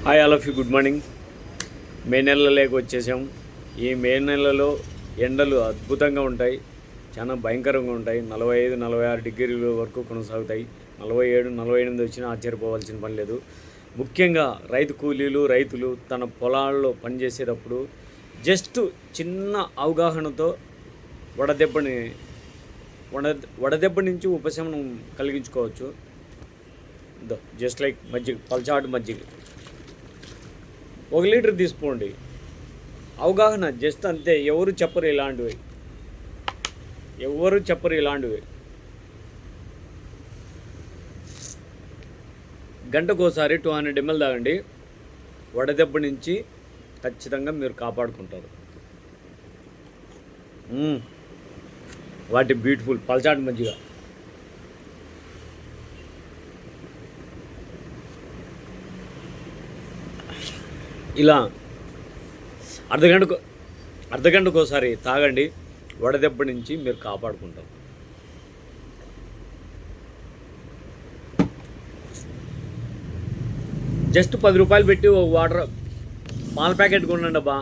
Hi all of you, good morning. May నెలలోకి వచ్చేసాం. ఈ మే నెలలో ఎండలు అద్భుతంగా ఉంటాయి, చాలా భయంకరంగా ఉంటాయి. 45-46 డిగ్రీల వరకు కొనసాగుతాయి. 47-48 వచ్చినా ఆశ్చర్యపోవాల్సిన పని లేదు. ముఖ్యంగా రైతులు తన పొలాల్లో పనిచేసేటప్పుడు జస్ట్ చిన్న అవగాహనతో వడదెబ్బ నుంచి ఉపశమనం కలిగించుకోవచ్చు. జస్ట్ లైక్ మజ్జిగ, పల్చాటు మజ్జిగ 1 లీటర్ తీసుకోండి. అవగాహన జస్ట్ అంతే. ఎవరు చెప్పరు ఇలాంటివి. గంటకోసారి 200 ml తాగండి. వడదెబ్బ నుంచి ఖచ్చితంగా మీరు కాపాడుకుంటారు. వాటి బ్యూటిఫుల్ పల్చాటు మజ్జిగ. ఇలా అర్ధగంటకోసారి తాగండి. వడదెబ్బ నుంచి మీరు కాపాడుకుంటారు. జస్ట్ 10 రూపాయలు పెట్టి ఒక పాల ప్యాకెట్ కొనండి అబ్బా.